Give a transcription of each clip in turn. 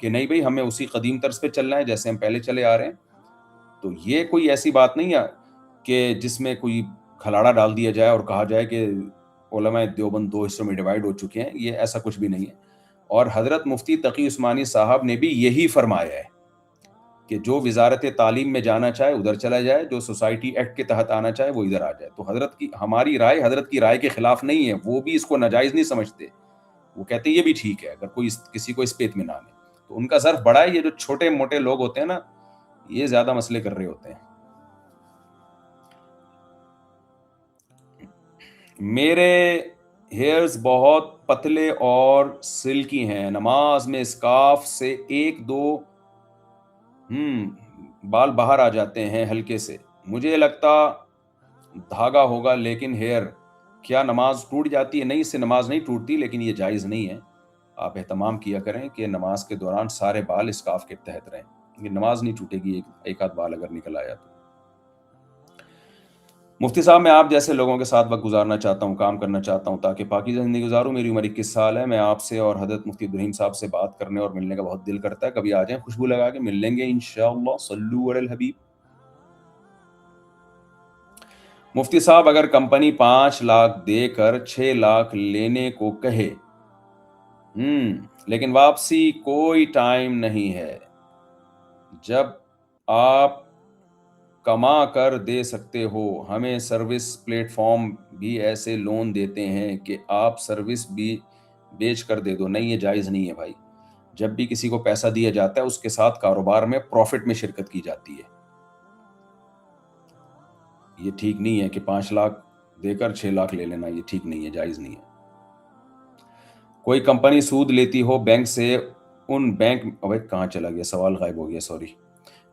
کہ نہیں بھائی ہمیں اسی قدیم طرز پہ چلنا ہے جیسے ہم پہلے چلے آ رہے ہیں. تو یہ کوئی ایسی بات نہیں ہے کہ جس میں کوئی کھلاڑا ڈال دیا جائے اور کہا جائے کہ علماء دیوبند دو حصوں میں ڈیوائیڈ ہو چکے ہیں. یہ ایسا کچھ بھی نہیں ہے. اور حضرت مفتی تقی عثمانی صاحب نے بھی یہی فرمایا ہے کہ جو وزارت تعلیم میں جانا چاہے ادھر چلا جائے, جو سوسائٹی ایکٹ کے تحت آنا چاہے وہ ادھر آ جائے. تو حضرت کی ہماری رائے حضرت کی رائے کے خلاف نہیں ہے, وہ بھی اس کو ناجائز نہیں سمجھتے. وہ کہتے ہیں یہ بھی ٹھیک ہے اگر کوئی کسی کو اس پہ اطمینان ہے. تو ان کا ظرف بڑا ہے. یہ جو چھوٹے موٹے لوگ ہوتے ہیں نا, یہ زیادہ مسئلے کر رہے ہوتے ہیں. میرے ہیئرز بہت پتلے اور سلکی ہیں, نماز میں اسکارف سے ایک دو بال باہر آ جاتے ہیں ہلکے سے. مجھے لگتا دھاگا ہوگا لیکن ہیئر, کیا نماز ٹوٹ جاتی ہے؟ نہیں, اس سے نماز نہیں ٹوٹتی, لیکن یہ جائز نہیں ہے. آپ اہتمام کیا کریں کہ نماز کے دوران سارے بال اسکارف کے تحت رہیں. یہ نماز نہیں ٹوٹے گی ایک آدھ بال اگر نکل آیا تو. مفتی صاحب میں آپ جیسے لوگوں کے ساتھ وقت گزارنا چاہتا ہوں, کام کرنا چاہتا ہوں تاکہ پاکیزہ زندگی گزاروں. میری عمر 21 سال ہے. میں آپ سے اور حضرت مفتی ابراہیم صاحب سے بات کرنے اور ملنے کا بہت دل کرتا ہے. کبھی آ جائیں, خوشبو لگا کے مل لیں گے انشاءاللہ. صلو علی الحبیب. مفتی صاحب اگر کمپنی 5 لاکھ دے کر 6 لاکھ لینے کو کہے لیکن واپسی کوئی ٹائم نہیں ہے, جب آپ کما کر دے سکتے ہو. ہمیں سروس پلیٹ فارم بھی ایسے لون دیتے ہیں کہ آپ سروس بھی بیچ کر دے دو. نہیں, یہ جائز نہیں ہے بھائی. جب بھی کسی کو پیسہ دیا جاتا ہے اس کے ساتھ کاروبار میں پروفٹ میں شرکت کی جاتی ہے. یہ ٹھیک نہیں ہے کہ 5 لاکھ دے کر 6 لاکھ لے لینا, یہ ٹھیک نہیں ہے, جائز نہیں ہے. کوئی کمپنی سود لیتی ہو بینک سے, ان بینک کہاں چلا گیا, سوال غائب ہو گیا, سوری.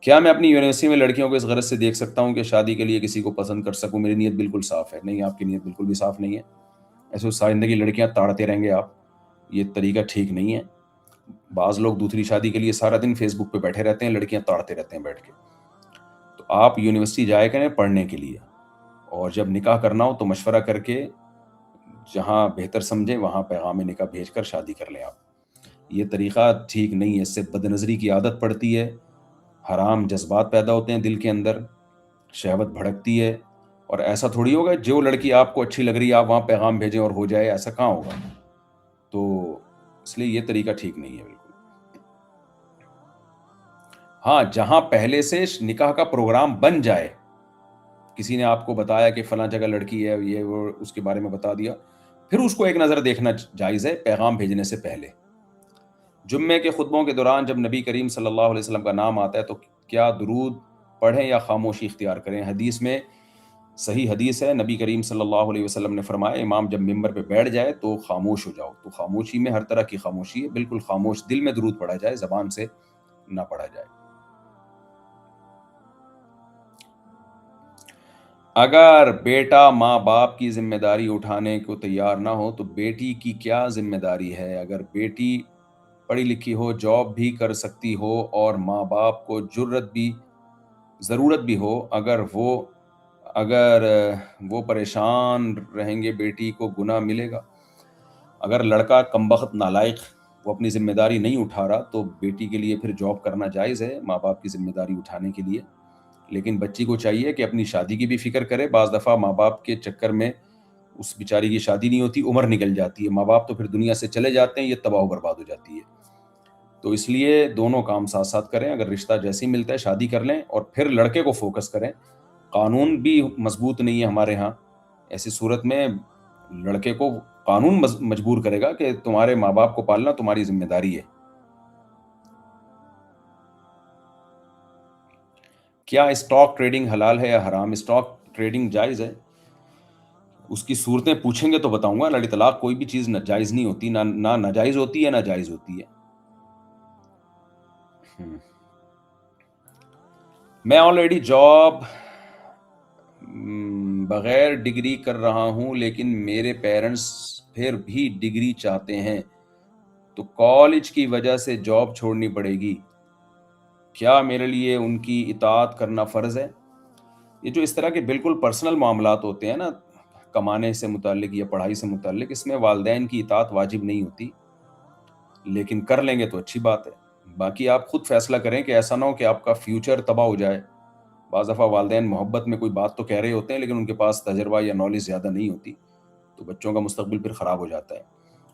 کیا میں اپنی یونیورسٹی میں لڑکیوں کو اس غرض سے دیکھ سکتا ہوں کہ شادی کے لیے کسی کو پسند کر سکوں؟ میری نیت بالکل صاف ہے. نہیں, آپ کی نیت بالکل بھی صاف نہیں ہے. ایسے ساری زندگی لڑکیاں تاڑتے رہیں گے آپ, یہ طریقہ ٹھیک نہیں ہے. بعض لوگ دوسری شادی کے لیے سارا دن فیس بک پہ بیٹھے رہتے ہیں, لڑکیاں تاڑتے رہتے ہیں بیٹھ کے. تو آپ یونیورسٹی جائے کریں پڑھنے کے لیے, اور جب نکاح کرنا ہو تو مشورہ کر کے جہاں بہتر سمجھیں وہاں پیغام نکاح بھیج کر شادی کر لیں آپ. یہ طریقہ ٹھیک نہیں ہے, اس سے بد نظری کی عادت پڑتی ہے, حرام جذبات پیدا ہوتے ہیں دل کے اندر, شہوت بھڑکتی ہے. اور ایسا تھوڑی ہوگا جو لڑکی آپ کو اچھی لگ رہی ہے آپ وہاں پیغام بھیجیں اور ہو جائے, ایسا کہاں ہوگا. تو اس لیے یہ طریقہ ٹھیک نہیں ہے بالکل. ہاں, جہاں پہلے سے نکاح کا پروگرام بن جائے, کسی نے آپ کو بتایا کہ فلاں جگہ لڑکی ہے, یہ وہ اس کے بارے میں بتا دیا, پھر اس کو ایک نظر دیکھنا جائز ہے پیغام بھیجنے سے پہلے. جمعے کے خطبوں کے دوران جب نبی کریم صلی اللہ علیہ وسلم کا نام آتا ہے تو کیا درود پڑھیں یا خاموشی اختیار کریں؟ حدیث میں صحیح حدیث ہے, نبی کریم صلی اللہ علیہ وسلم نے فرمایا امام جب ممبر پہ بیٹھ جائے تو خاموش ہو جاؤ. تو خاموشی میں ہر طرح کی خاموشی ہے, بالکل خاموش دل میں درود پڑھا جائے, زبان سے نہ پڑھا جائے. اگر بیٹا ماں باپ کی ذمہ داری اٹھانے کو تیار نہ ہو تو بیٹی کی کیا ذمہ داری ہے؟ اگر بیٹی پڑھی لکھی ہو, جاب بھی کر سکتی ہو اور ماں باپ کو ضرورت بھی ہو, اگر وہ پریشان رہیں گے بیٹی کو گناہ ملے گا. اگر لڑکا کمبخت نالائق وہ اپنی ذمہ داری نہیں اٹھا رہا تو بیٹی کے لیے پھر جاب کرنا جائز ہے ماں باپ کی ذمہ داری اٹھانے کے لیے. لیکن بچی کو چاہیے کہ اپنی شادی کی بھی فکر کرے. بعض دفعہ ماں باپ کے چکر میں اس بیچاری کی شادی نہیں ہوتی, عمر نکل جاتی ہے, ماں باپ تو پھر دنیا سے چلے جاتے ہیں, یہ تباہ و برباد ہو جاتی ہے. تو اس لیے دونوں کام ساتھ ساتھ کریں. اگر رشتہ جیسے ہی ملتا ہے شادی کر لیں اور پھر لڑکے کو فوکس کریں. قانون بھی مضبوط نہیں ہے ہمارے ہاں, ایسی صورت میں لڑکے کو قانون مجبور کرے گا کہ تمہارے ماں باپ کو پالنا تمہاری ذمہ داری ہے. کیا اسٹاک ٹریڈنگ حلال ہے یا حرام؟ اسٹاک ٹریڈنگ جائز ہے. اس کی صورتیں پوچھیں گے تو بتاؤں گا. لڑی طلاق کوئی بھی چیز ناجائز نہیں ہوتی, نہ ناجائز ہوتی ہے نہ جائز ہوتی ہے. میں آلریڈی جاب بغیر ڈگری کر رہا ہوں لیکن میرے پیرنٹس پھر بھی ڈگری چاہتے ہیں تو کالج کی وجہ سے جاب چھوڑنی پڑے گی. کیا میرے لیے ان کی اطاعت کرنا فرض ہے؟ یہ جو اس طرح کے بالکل پرسنل معاملات ہوتے ہیں نا, کمانے سے متعلق یا پڑھائی سے متعلق, اس میں والدین کی اطاعت واجب نہیں ہوتی, لیکن کر لیں گے تو اچھی بات ہے. باقی آپ خود فیصلہ کریں کہ ایسا نہ ہو کہ آپ کا فیوچر تباہ ہو جائے. بعض دفعہ والدین محبت میں کوئی بات تو کہہ رہے ہوتے ہیں لیکن ان کے پاس تجربہ یا نالج زیادہ نہیں ہوتی، تو بچوں کا مستقبل پھر خراب ہو جاتا ہے.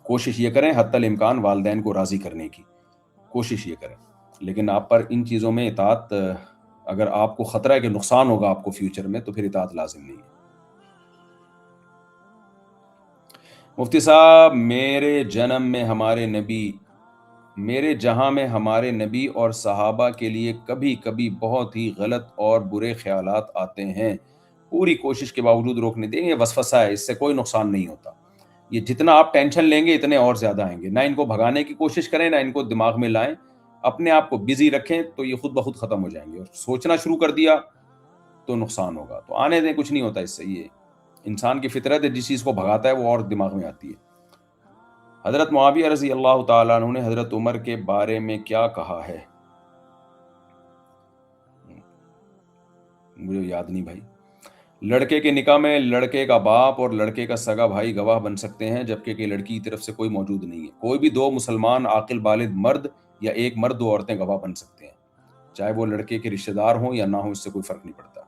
کوشش یہ کریں حتی الامکان والدین کو راضی کرنے کی کوشش یہ کریں، لیکن آپ پر ان چیزوں میں اطاعت، اگر آپ کو خطرہ ہے کہ نقصان ہوگا آپ کو فیوچر میں، تو پھر اطاعت لازم نہیں ہے. مفتی صاحب، میرے جہاں میں ہمارے نبی اور صحابہ کے لیے کبھی کبھی بہت ہی غلط اور برے خیالات آتے ہیں، پوری کوشش کے باوجود روکنے دیں. یہ وسوسہ ہے، اس سے کوئی نقصان نہیں ہوتا. یہ جتنا آپ ٹینشن لیں گے اتنے اور زیادہ آئیں گے. نہ ان کو بھگانے کی کوشش کریں، نہ ان کو دماغ میں لائیں. اپنے آپ کو بزی رکھیں تو یہ خود بخود ختم ہو جائیں گے. اور سوچنا شروع کر دیا تو نقصان ہوگا. تو آنے دیں، کچھ نہیں ہوتا اس سے. یہ انسان کی فطرت ہے، جس چیز کو بھگاتا ہے وہ اور دماغ میں آتی ہے. حضرت معاویہ رضی اللہ تعالیٰ عنہ نے حضرت عمر کے بارے میں کیا کہا ہے؟ مجھے یاد نہیں بھائی. لڑکے کے نکاح میں لڑکے کا باپ اور لڑکے کا سگا بھائی گواہ بن سکتے ہیں، جبکہ کہ لڑکی کی طرف سے کوئی موجود نہیں ہے. کوئی بھی دو مسلمان عاقل بالغ مرد یا ایک مرد دو عورتیں گواہ بن سکتے ہیں، چاہے وہ لڑکے کے رشتہ دار ہوں یا نہ ہوں، اس سے کوئی فرق نہیں پڑتا.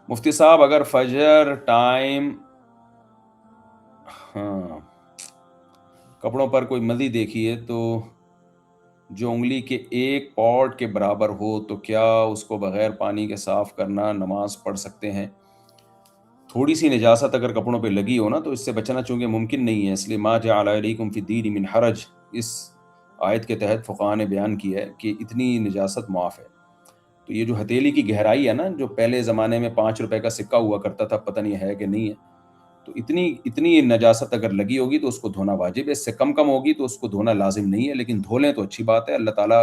مفتی صاحب، اگر فجر ٹائم کپڑوں پر کوئی مزی دیکھی ہے تو جو انگلی کے ایک پاٹ کے برابر ہو، تو کیا اس کو بغیر پانی کے صاف کرنا نماز پڑھ سکتے ہیں؟ تھوڑی سی نجاست اگر کپڑوں پہ لگی ہو نا تو اس سے بچنا چونکہ ممکن نہیں ہے، اس لیے ما جعل علیکم فی الدین من حرج، اس آیت کے تحت فقہاء نے بیان کیا ہے کہ اتنی نجاست معاف ہے. تو یہ جو ہتھیلی کی گہرائی ہے نا، جو پہلے زمانے میں 5 روپے کا سکہ ہوا کرتا تھا، پتہ نہیں ہے کہ نہیں ہے، تو اتنی نجاست اگر لگی ہوگی تو اس کو دھونا واجب ہے. اس سے کم ہوگی تو اس کو دھونا لازم نہیں ہے، لیکن دھو لیں تو اچھی بات ہے. اللہ تعالیٰ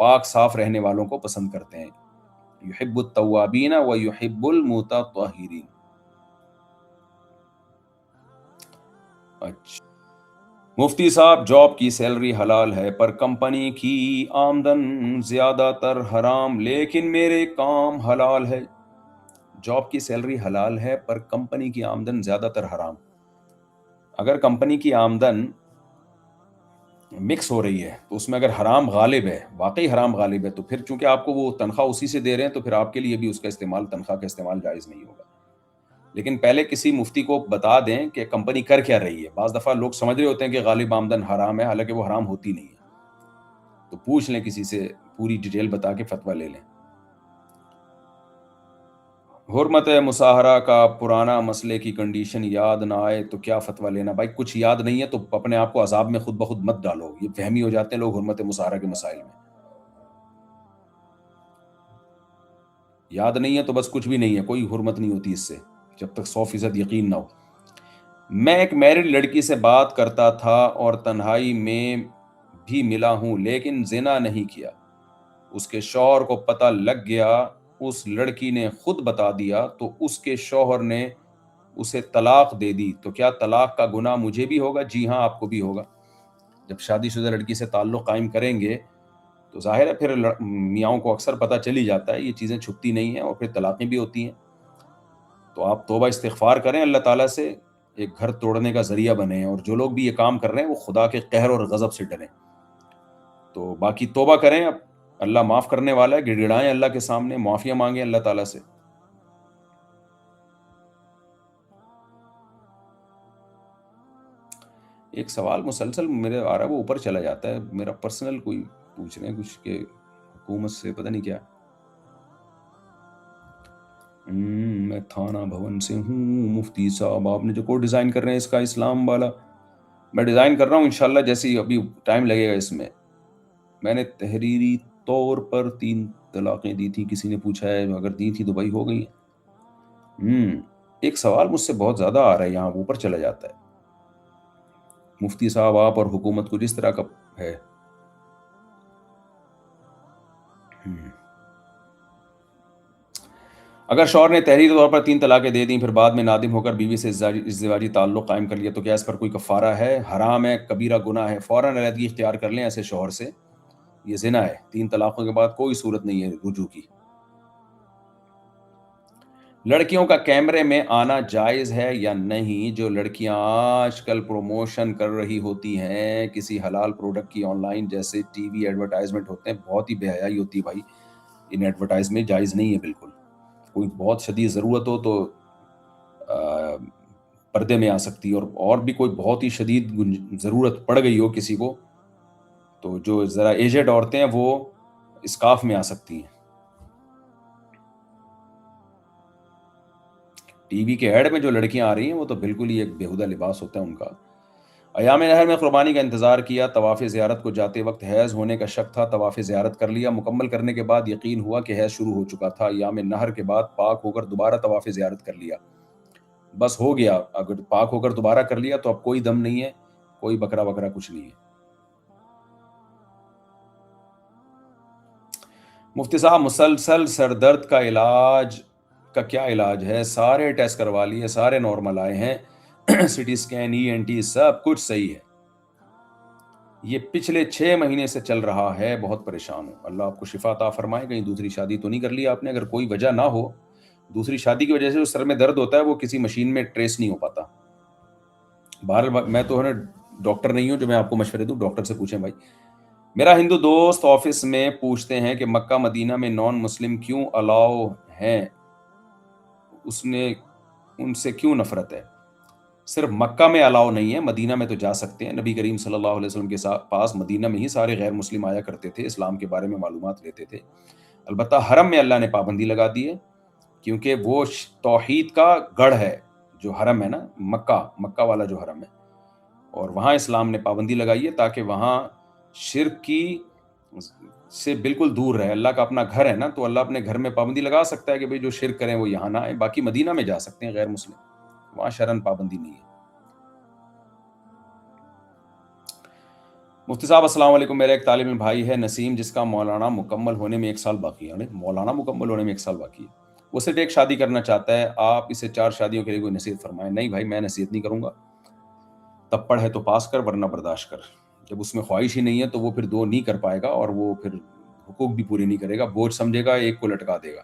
پاک صاف رہنے والوں کو پسند کرتے ہیں. یحب التوابین و یحب المتطہرین. اچھا مفتی صاحب، جاب کی سیلری حلال ہے پر کمپنی کی آمدن زیادہ تر حرام، لیکن میرے کام حلال ہے. جاب کی سیلری حلال ہے پر کمپنی کی آمدن زیادہ تر حرام. اگر کمپنی کی آمدن مکس ہو رہی ہے تو اس میں اگر حرام غالب ہے، واقعی حرام غالب ہے، تو پھر چونکہ آپ کو وہ تنخواہ اسی سے دے رہے ہیں تو پھر آپ کے لیے بھی اس کا استعمال، تنخواہ کا استعمال جائز نہیں ہوگا. لیکن پہلے کسی مفتی کو بتا دیں کہ کمپنی کر کیا رہی ہے. بعض دفعہ لوگ سمجھ رہے ہوتے ہیں کہ غالب آمدن حرام ہے، حالانکہ وہ حرام ہوتی نہیں ہے. تو پوچھ لیں کسی سے، پوری ڈیٹیل بتا کے فتویٰ لے لیں. حرمت مصاہرہ کا پرانا مسئلے کی کنڈیشن یاد نہ آئے تو کیا فتویٰ لینا؟ بھائی کچھ یاد نہیں ہے تو اپنے آپ کو عذاب میں خود بخود مت ڈالو. یہ فہمی ہو جاتے ہیں لوگ حرمت مصاہرہ کے مسائل میں. یاد نہیں ہے تو بس کچھ بھی نہیں ہے، کوئی حرمت نہیں ہوتی اس سے جب تک 100% یقین نہ ہو. میں ایک میرڈ لڑکی سے بات کرتا تھا اور تنہائی میں بھی ملا ہوں، لیکن زنا نہیں کیا. اس کے شوہر کو پتہ لگ گیا، اس لڑکی نے خود بتا دیا تو اس کے شوہر نے اسے طلاق دے دی. تو کیا طلاق کا گناہ مجھے بھی ہوگا؟ جی ہاں، آپ کو بھی ہوگا. جب شادی شدہ لڑکی سے تعلق قائم کریں گے تو ظاہر ہے پھر میاں کو اکثر پتہ چل ہی جاتا ہے، یہ چیزیں چھپتی نہیں ہیں اور پھر طلاقیں بھی ہوتی ہیں. تو آپ توبہ استغفار کریں اللہ تعالیٰ سے، ایک گھر توڑنے کا ذریعہ بنیں. اور جو لوگ بھی یہ کام کر رہے ہیں وہ خدا کے قہر اور غضب سے ڈریں. تو باقی توبہ کریں، اب اللہ معاف کرنے والا ہے. گڑ گڑائیں اللہ کے سامنے، معافیاں مانگیں اللہ تعالیٰ سے. ایک سوال مسلسل میرے آ رہا ہے، وہ اوپر چلا جاتا ہے. میرا پرسنل کوئی پوچھ رہے ہیں کچھ کہ حکومت سے پتہ نہیں کیا. میں تھانہ بھون سے ہوں. مفتی صاحب، آپ نے جو کوڈ ڈیزائن کر رہے ہیں اس کا اسلام والا، میں ڈیزائن کر رہا ہوں انشاءاللہ. جیسے ہی ابھی ٹائم لگے گا اس میں نے تحریری طور پر 3 طلاقیں دی تھی. کسی نے پوچھا ہے اگر دی تھی تو بھائی ہو گئی. ایک سوال مجھ سے بہت زیادہ آ رہا ہے یہاں، اوپر چلا جاتا ہے. مفتی صاحب، آپ اور حکومت کو جس طرح کا ہے. اگر شوہر نے تحریری طور پر 3 طلاقیں دے دیں، پھر بعد میں نادم ہو کر بیوی سے ازدواجی تعلق قائم کر لیا، تو کیا اس پر کوئی کفارہ ہے؟ حرام ہے، کبیرہ گناہ ہے. فوراً علیحدگی اختیار کر لیں ایسے شوہر سے، یہ زنا ہے. 3 طلاقوں کے بعد کوئی صورت نہیں ہے رجوع کی. لڑکیوں کا کیمرے میں آنا جائز ہے یا نہیں؟ جو لڑکیاں آج کل پروموشن کر رہی ہوتی ہیں کسی حلال پروڈکٹ کی آن لائن، جیسے ٹی وی ایڈورٹائزمنٹ ہوتے ہیں، بہت ہی بے حیائی ہوتی ہے بھائی. ان ایڈورٹائزمنٹ جائز نہیں ہے بالکل. کوئی بہت شدید ضرورت ہو تو پردے میں آ سکتی ہے، اور بھی کوئی بہت ہی شدید ضرورت پڑ گئی ہو کسی کو، تو جو ذرا ایجڈ عورتیں ہیں وہ اسکاف میں آ سکتی ہیں. ٹی وی کے ایڈ میں جو لڑکیاں آ رہی ہیں وہ تو بالکل ہی ایک بیہودہ لباس ہوتا ہے ان کا. ایام نہر میں قربانی کا انتظار کیا، طواف زیارت کو جاتے وقت حیض ہونے کا شک تھا، طواف زیارت کر لیا، مکمل کرنے کے بعد یقین ہوا کہ حیض شروع ہو چکا تھا. ایام نہر کے بعد پاک ہو کر دوبارہ طواف زیارت کر لیا، بس ہو گیا. اگر پاک ہو کر دوبارہ کر لیا تو اب کوئی دم نہیں ہے، کوئی بکرا وکرا کچھ نہیں ہے. مفتی صاحب، مسلسل سر درد کا علاج کا کیا علاج ہے؟ سارے ٹیسٹ کروا لیے، سارے نارمل آئے ہیں، سی ٹی اسکین، ای این ٹی، سب کچھ صحیح ہے. یہ پچھلے 6 مہینے سے چل رہا ہے، بہت پریشان ہوں. اللہ آپ کو شفا عطا فرمائے. کہیں دوسری شادی تو نہیں کر لی آپ نے؟ اگر کوئی وجہ نہ ہو، دوسری شادی کی وجہ سے جو سر میں درد ہوتا ہے وہ کسی مشین میں ٹریس نہیں ہو پاتا. بہرحال میں تو ہے نا ڈاکٹر نہیں ہوں جو میں آپ کو مشورے دوں، ڈاکٹر سے پوچھیں بھائی. میرا ہندو دوست آفس میں پوچھتے ہیں کہ مکہ مدینہ میں نان مسلم کیوں الاؤ ہیں، اس نے ان سے کیوں نفرت ہے؟ صرف مکہ میں الاؤ نہیں ہے، مدینہ میں تو جا سکتے ہیں. نبی کریم صلی اللہ علیہ وسلم کے پاس مدینہ میں ہی سارے غیر مسلم آیا کرتے تھے، اسلام کے بارے میں معلومات لیتے تھے. البتہ حرم میں اللہ نے پابندی لگا دی ہے، کیونکہ وہ توحید کا گڑھ ہے. جو حرم ہے نا، مکہ والا جو حرم ہے، اور وہاں اسلام نے پابندی لگائی ہے تاکہ وہاں شرک کی سے بالکل دور رہے. اللہ کا اپنا گھر ہے نا، تو اللہ اپنے گھر میں پابندی لگا سکتا ہے کہ بھئی جو شرک کریں وہ یہاں نہ آئیں. باقی مدینہ میں جا سکتے ہیں غیر مسلم، وہاں شرعن پابندی نہیں ہے. مفتی صاحب السلام علیکم. میرا ایک طالب علم بھائی ہے نسیم، جس کا مولانا مکمل ہونے میں 1 سال باقی ہے. مولانا مکمل ہونے میں 1 سال باقی ہے. وہ صرف ایک شادی کرنا چاہتا ہے. آپ اسے 4 شادیوں کے لیے کوئی نصیحت فرمائیں. نہیں بھائی، میں نصیحت نہیں کروں گا. تب پڑھ ہے تو پاس کر، ورنہ برداشت کر. جب اس میں خواہش ہی نہیں ہے تو وہ پھر 2 نہیں کر پائے گا، اور وہ پھر حقوق بھی پورے نہیں کرے گا. بوجھ سمجھے گا، ایک کو لٹکا دے گا.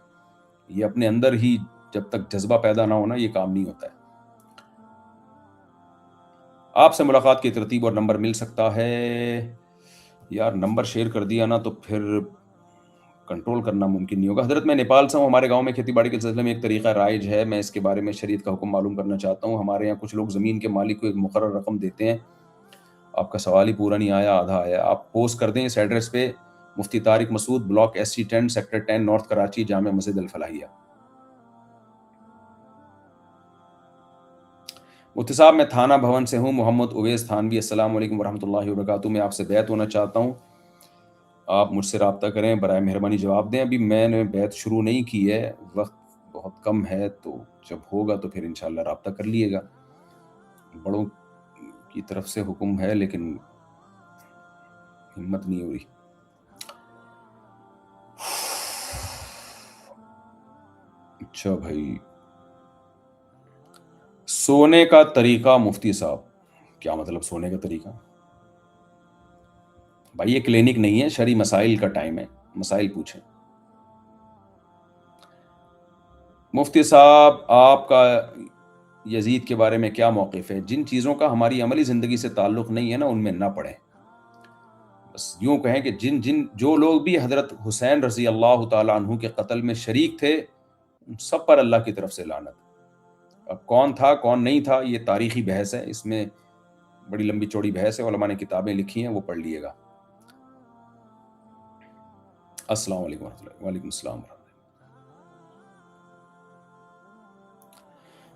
یہ اپنے اندر ہی جب تک جذبہ پیدا نہ ہونا، یہ کام نہیں ہوتا ہے. آپ سے ملاقات کی ترتیب اور نمبر مل سکتا ہے؟ یار نمبر شیئر کر دیا نا تو پھر کنٹرول کرنا ممکن نہیں ہوگا. حضرت میں نیپال سے ہوں. ہمارے گاؤں میں کھیتی باڑی کے سلسلے میں ایک طریقہ رائج ہے، میں اس کے بارے میں شریعت کا حکم معلوم کرنا چاہتا ہوں. ہمارے یہاں کچھ لوگ زمین کے مالک کو ایک مقرر رقم دیتے ہیں. آپ کا سوال ہی پورا نہیں آیا، آدھا آیا. آپ پوسٹ کر دیں اس ایڈریس پہ، Mufti Tariq Masood, block SC10، sector 10، north Karachi, Jamia Masjid الفلاحیہ. مفتی صاحب میں تھانہ بھون سے ہوں، محمد اویس تھانوی. السلام علیکم ورحمۃ اللہ وبرکاتہ. میں آپ سے بیعت ہونا چاہتا ہوں، آپ مجھ سے رابطہ کریں. برائے مہربانی جواب دیں. ابھی میں نے بیعت شروع نہیں کی ہے، وقت بہت کم ہے، تو جب ہوگا تو پھر انشاءاللہ رابطہ کر لیے گا. بڑوں کی طرف سے حکم ہے لیکن ہمت نہیں ہو رہی. اچھا بھائی، سونے کا طریقہ مفتی صاحب، کیا مطلب سونے کا طریقہ؟ بھائی یہ کلینک نہیں ہے، شرعی مسائل کا ٹائم ہے، مسائل پوچھیں. مفتی صاحب آپ کا یزید کے بارے میں کیا موقف ہے؟ جن چیزوں کا ہماری عملی زندگی سے تعلق نہیں ہے نا، ان میں نہ پڑھیں. بس یوں کہیں کہ جو لوگ بھی حضرت حسین رضی اللہ تعالیٰ عنہ کے قتل میں شریک تھے، ان سب پر اللہ کی طرف سے لعنت. اب کون تھا کون نہیں تھا یہ تاریخی بحث ہے، اس میں بڑی لمبی چوڑی بحث ہے، علماء نے کتابیں لکھی ہیں، وہ پڑھ لیے گا. السلام علیکم ورحمۃ اللہ. وعلیکم السلام ورحمۃ اللہ.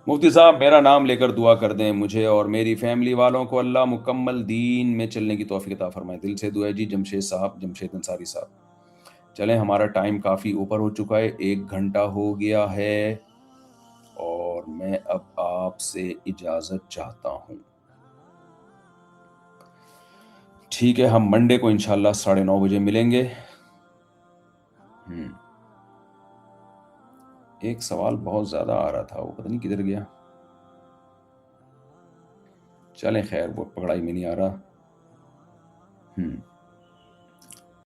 مفتی صاحب میرا نام لے کر دعا کر دیں، مجھے اور میری فیملی والوں کو اللہ مکمل دین میں چلنے کی توفیق عطا فرمائے. دل سے دعا ہے جی. جمشید صاحب، جمشید انصاری صاحب. چلیں ہمارا ٹائم کافی اوپر ہو چکا ہے، 1 گھنٹہ ہو گیا ہے، اور میں اب آپ سے اجازت چاہتا ہوں. ٹھیک ہے، ہم منڈے کو انشاءاللہ 9:30 بجے ملیں گے. ایک سوال بہت زیادہ آ رہا تھا، وہ پتہ نہیں کدھر گیا. چلیں خیر، وہ پکڑائی میں نہیں آ رہا.